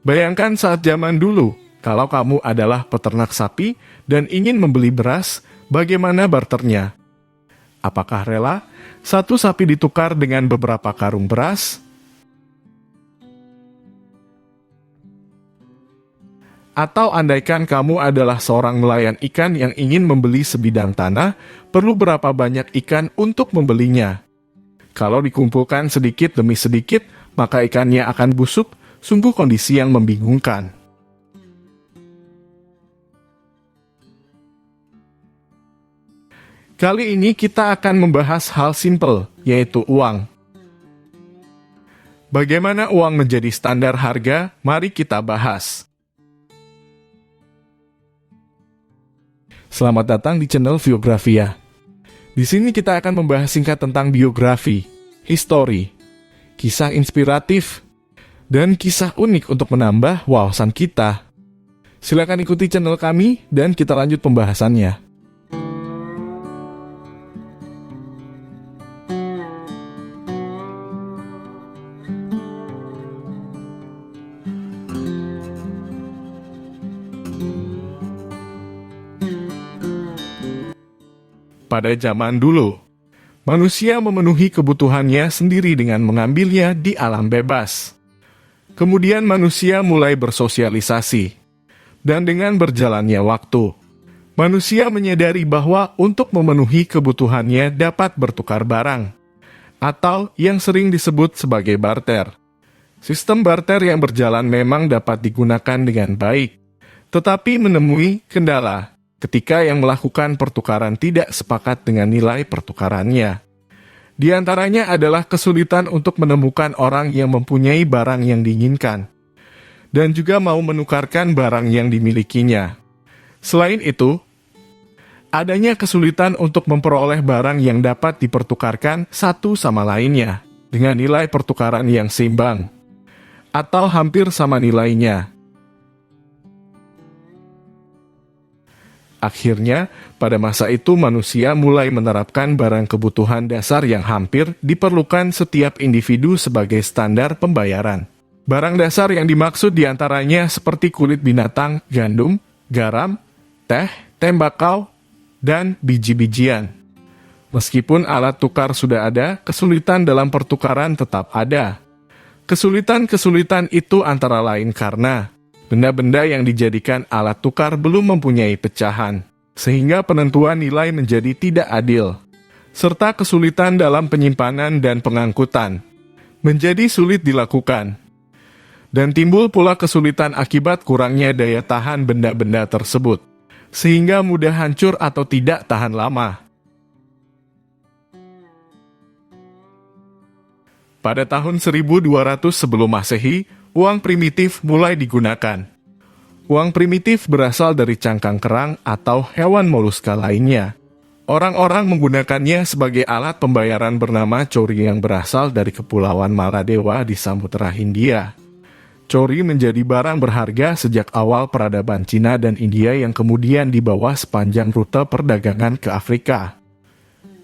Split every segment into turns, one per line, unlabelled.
Bayangkan saat zaman dulu, kalau kamu adalah peternak sapi dan ingin membeli beras, bagaimana barternya? Apakah rela satu sapi ditukar dengan beberapa karung beras? Atau andaikan kamu adalah seorang nelayan ikan yang ingin membeli sebidang tanah, perlu berapa banyak ikan untuk membelinya? Kalau dikumpulkan sedikit demi sedikit, maka ikannya akan busuk, sungguh kondisi yang membingungkan. Kali ini kita akan membahas hal simpel, yaitu uang. Bagaimana uang menjadi standar harga? Mari kita bahas. Selamat datang di channel Biografia. Di sini kita akan membahas singkat tentang biografi, histori, kisah inspiratif, dan kisah unik untuk menambah wawasan kita. Silakan ikuti channel kami dan kita lanjut pembahasannya. Pada zaman dulu, manusia memenuhi kebutuhannya sendiri dengan mengambilnya di alam bebas. Kemudian manusia mulai bersosialisasi. Dan dengan berjalannya waktu, manusia menyadari bahwa untuk memenuhi kebutuhannya dapat bertukar barang, atau yang sering disebut sebagai barter. Sistem barter yang berjalan memang dapat digunakan dengan baik, tetapi menemui kendala ketika yang melakukan pertukaran tidak sepakat dengan nilai pertukarannya. Di antaranya adalah kesulitan untuk menemukan orang yang mempunyai barang yang diinginkan, dan juga mau menukarkan barang yang dimilikinya. Selain itu, adanya kesulitan untuk memperoleh barang yang dapat dipertukarkan satu sama lainnya, dengan nilai pertukaran yang seimbang, atau hampir sama nilainya. Akhirnya, pada masa itu manusia mulai menerapkan barang kebutuhan dasar yang hampir diperlukan setiap individu sebagai standar pembayaran. Barang dasar yang dimaksud diantaranya seperti kulit binatang, gandum, garam, teh, tembakau, dan biji-bijian. Meskipun alat tukar sudah ada, kesulitan dalam pertukaran tetap ada. Kesulitan-kesulitan itu antara lain karena benda-benda yang dijadikan alat tukar belum mempunyai pecahan, sehingga penentuan nilai menjadi tidak adil, serta kesulitan dalam penyimpanan dan pengangkutan menjadi sulit dilakukan. Dan timbul pula kesulitan akibat kurangnya daya tahan benda-benda tersebut, sehingga mudah hancur atau tidak tahan lama. Pada tahun 1200 sebelum Masehi, uang primitif mulai digunakan. Uang primitif berasal dari cangkang kerang atau hewan moluska lainnya. Orang-orang menggunakannya sebagai alat pembayaran bernama cori yang berasal dari Kepulauan Maladewa di Samudra Hindia. Cori menjadi barang berharga sejak awal peradaban Cina dan India yang kemudian dibawa sepanjang rute perdagangan ke Afrika.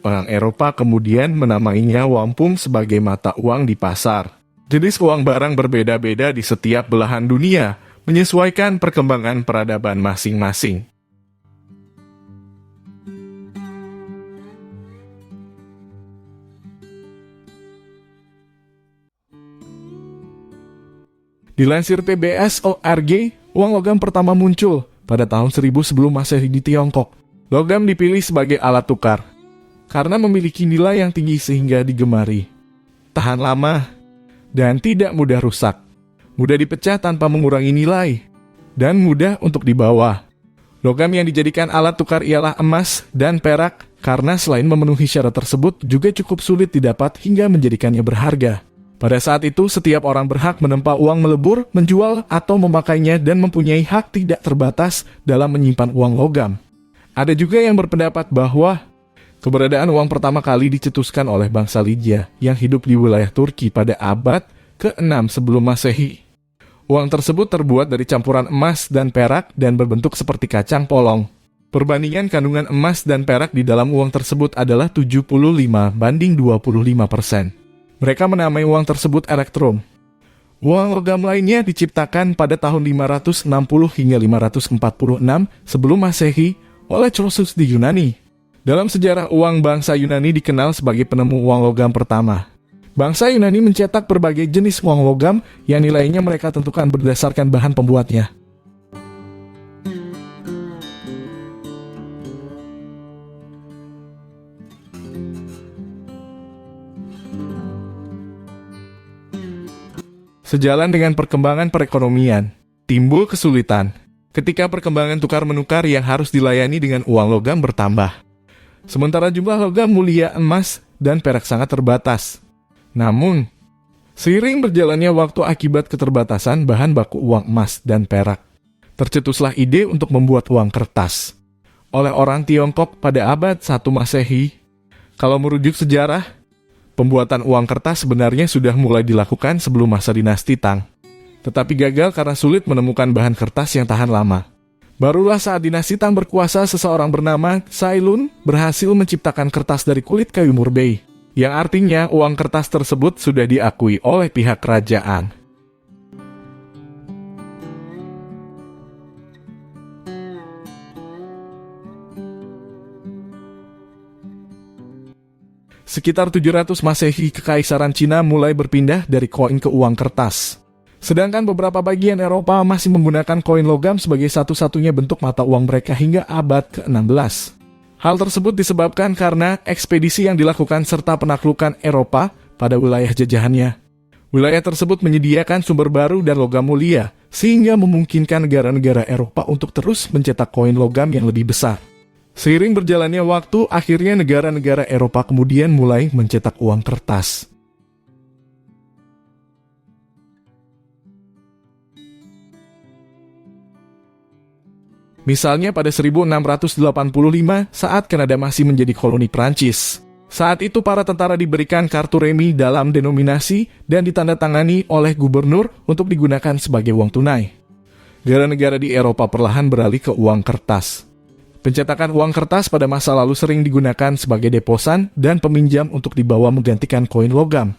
Orang Eropa kemudian menamainya wampum sebagai mata uang di pasar. Jenis uang barang berbeda-beda di setiap belahan dunia, menyesuaikan perkembangan peradaban masing-masing. Dilansir PBS.org, uang logam pertama muncul pada tahun 1000 sebelum Masehi di Tiongkok. Logam dipilih sebagai alat tukar karena memiliki nilai yang tinggi sehingga digemari, tahan lama, dan tidak mudah rusak, mudah dipecah tanpa mengurangi nilai, dan mudah untuk dibawa. Logam yang dijadikan alat tukar ialah emas dan perak, karena selain memenuhi syarat tersebut, juga cukup sulit didapat hingga menjadikannya berharga. Pada saat itu, setiap orang berhak menempa uang melebur, menjual, atau memakainya dan mempunyai hak tidak terbatas dalam menyimpan uang logam. Ada juga yang berpendapat bahwa keberadaan uang pertama kali dicetuskan oleh bangsa Lydia yang hidup di wilayah Turki pada abad ke-6 sebelum Masehi. Uang tersebut terbuat dari campuran emas dan perak dan berbentuk seperti kacang polong. Perbandingan kandungan emas dan perak di dalam uang tersebut adalah 75 banding 25%. Mereka menamai uang tersebut elektrum. Uang logam lainnya diciptakan pada tahun 560 hingga 546 sebelum Masehi oleh Croesus di Yunani. Dalam sejarah uang, bangsa Yunani dikenal sebagai penemu uang logam pertama. Bangsa Yunani mencetak berbagai jenis uang logam yang nilainya mereka tentukan berdasarkan bahan pembuatnya. Sejalan dengan perkembangan perekonomian, timbul kesulitan ketika perkembangan tukar-menukar yang harus dilayani dengan uang logam bertambah. Sementara jumlah logam mulia emas dan perak sangat terbatas. Namun, seiring berjalannya waktu akibat keterbatasan bahan baku uang emas dan perak, tercetuslah ide untuk membuat uang kertas oleh orang Tiongkok pada abad 1 Masehi. Kalau merujuk sejarah, pembuatan uang kertas sebenarnya sudah mulai dilakukan sebelum masa dinasti Tang, tetapi gagal karena sulit menemukan bahan kertas yang tahan lama. Barulah saat dinasti Tang berkuasa, seseorang bernama Cai Lun berhasil menciptakan kertas dari kulit kayu murbei, yang artinya uang kertas tersebut sudah diakui oleh pihak kerajaan. Sekitar 700 Masehi, Kekaisaran Cina mulai berpindah dari koin ke uang kertas. Sedangkan beberapa bagian Eropa masih menggunakan koin logam sebagai satu-satunya bentuk mata uang mereka hingga abad ke-16. Hal tersebut disebabkan karena ekspedisi yang dilakukan serta penaklukan Eropa pada wilayah jajahannya. Wilayah tersebut menyediakan sumber baru dan logam mulia, sehingga memungkinkan negara-negara Eropa untuk terus mencetak koin logam yang lebih besar. Seiring berjalannya waktu, akhirnya negara-negara Eropa kemudian mulai mencetak uang kertas. Misalnya pada 1685 saat Kanada masih menjadi koloni Prancis. Saat itu para tentara diberikan kartu remi dalam denominasi dan ditandatangani oleh gubernur untuk digunakan sebagai uang tunai. Negara-negara di Eropa perlahan beralih ke uang kertas. Pencetakan uang kertas pada masa lalu sering digunakan sebagai deposan dan peminjam untuk dibawa menggantikan koin logam.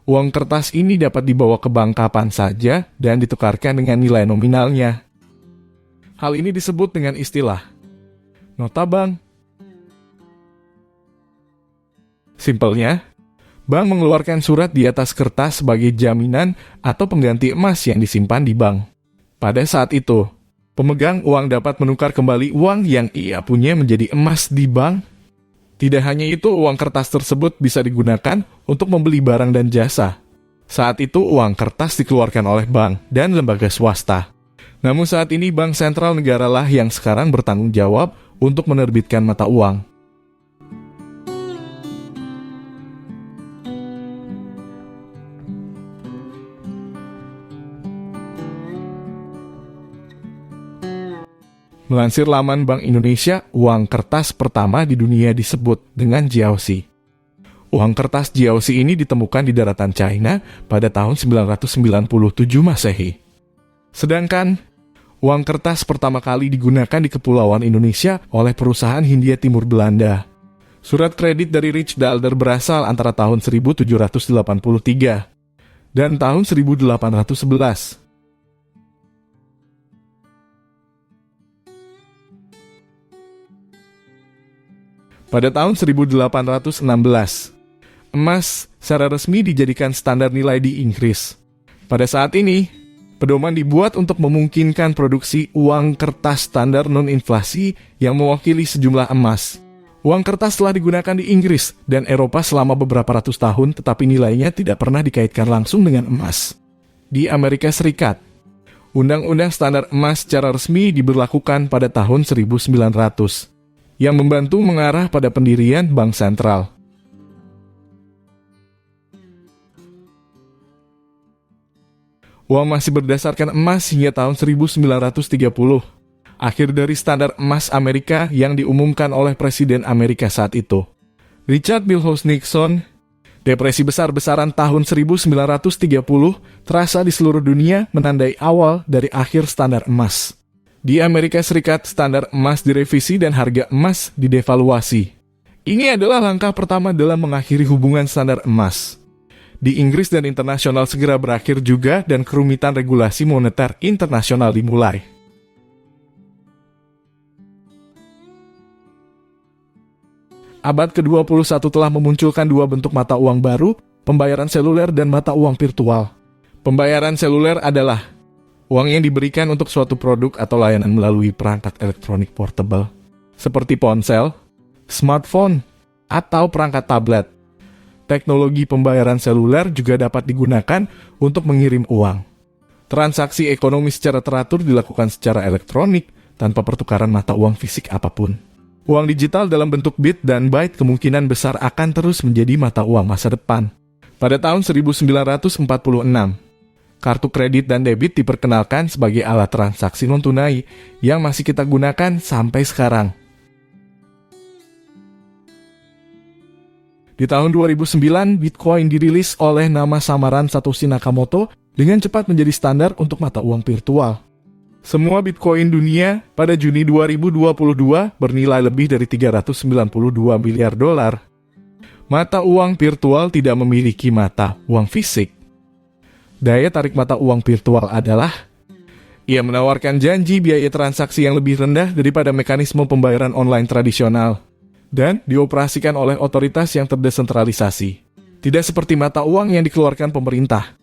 Uang kertas ini dapat dibawa ke bank kapan saja dan ditukarkan dengan nilai nominalnya. Hal ini disebut dengan istilah nota bank. Simpelnya, bank mengeluarkan surat di atas kertas sebagai jaminan atau pengganti emas yang disimpan di bank. Pada saat itu, pemegang uang dapat menukar kembali uang yang ia punya menjadi emas di bank. Tidak hanya itu, uang kertas tersebut bisa digunakan untuk membeli barang dan jasa. Saat itu, uang kertas dikeluarkan oleh bank dan lembaga swasta. Namun saat ini, bank sentral negaralah yang sekarang bertanggung jawab untuk menerbitkan mata uang. Melansir laman Bank Indonesia, uang kertas pertama di dunia disebut dengan jiaoxi. Uang kertas jiaoxi ini ditemukan di daratan China pada tahun 997 Masehi. Sedangkan, uang kertas pertama kali digunakan di Kepulauan Indonesia oleh perusahaan Hindia Timur Belanda. Surat kredit dari Richdaalder berasal antara tahun 1783 dan tahun 1811. Pada tahun 1816, emas secara resmi dijadikan standar nilai di Inggris. Pada saat ini, pedoman dibuat untuk memungkinkan produksi uang kertas standar non-inflasi yang mewakili sejumlah emas. Uang kertas telah digunakan di Inggris dan Eropa selama beberapa ratus tahun, tetapi nilainya tidak pernah dikaitkan langsung dengan emas. Di Amerika Serikat, Undang-Undang Standar Emas secara resmi diberlakukan pada tahun 1900. Yang membantu mengarah pada pendirian Bank Sentral. Uang masih berdasarkan emas hingga tahun 1930, akhir dari standar emas Amerika yang diumumkan oleh Presiden Amerika saat itu, Richard Milhous Nixon. Depresi besar-besaran tahun 1930 terasa di seluruh dunia, menandai awal dari akhir standar emas. Di Amerika Serikat, standar emas direvisi dan harga emas didevaluasi. Ini adalah langkah pertama dalam mengakhiri hubungan standar emas. di Inggris dan internasional segera berakhir juga dan kerumitan regulasi moneter internasional dimulai. Abad ke-21 telah memunculkan dua bentuk mata uang baru, pembayaran seluler dan mata uang virtual. Pembayaran seluler adalah uang yang diberikan untuk suatu produk atau layanan melalui perangkat elektronik portable, seperti ponsel, smartphone, atau perangkat tablet. Teknologi pembayaran seluler juga dapat digunakan untuk mengirim uang. Transaksi ekonomi secara teratur dilakukan secara elektronik tanpa pertukaran mata uang fisik apapun. Uang digital dalam bentuk bit dan byte kemungkinan besar akan terus menjadi mata uang masa depan. Pada tahun 1946, kartu kredit dan debit diperkenalkan sebagai alat transaksi non-tunai yang masih kita gunakan sampai sekarang. Di tahun 2009, Bitcoin dirilis oleh nama samaran Satoshi Nakamoto dengan cepat menjadi standar untuk mata uang virtual. Semua Bitcoin dunia pada Juni 2022 bernilai lebih dari 392 miliar dolar. Mata uang virtual tidak memiliki mata uang fisik. Daya tarik mata uang virtual adalah ia menawarkan janji biaya transaksi yang lebih rendah daripada mekanisme pembayaran online tradisional dan dioperasikan oleh otoritas yang terdesentralisasi. Tidak seperti mata uang yang dikeluarkan pemerintah.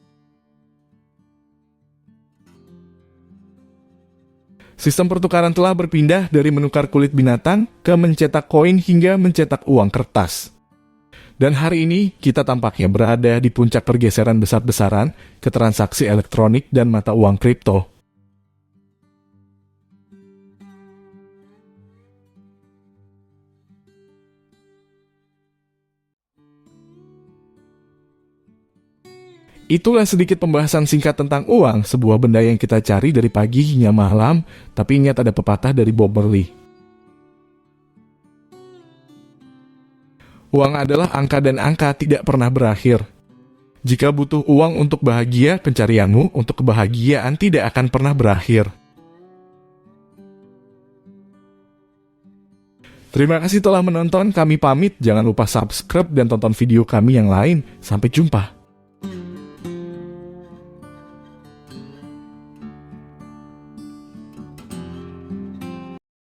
Sistem pertukaran telah berpindah dari menukar kulit binatang ke mencetak koin hingga mencetak uang kertas. Dan hari ini kita tampaknya berada di puncak pergeseran besar-besaran ke transaksi elektronik dan mata uang kripto. Itulah sedikit pembahasan singkat tentang uang, sebuah benda yang kita cari dari pagi hingga malam, tapi ingat ada pepatah dari Bob Marley. Uang adalah angka dan angka tidak pernah berakhir. Jika butuh uang untuk bahagia, pencarianmu untuk kebahagiaan tidak akan pernah berakhir. Terima kasih telah menonton, kami pamit, jangan lupa subscribe dan tonton video kami yang lain. Sampai jumpa.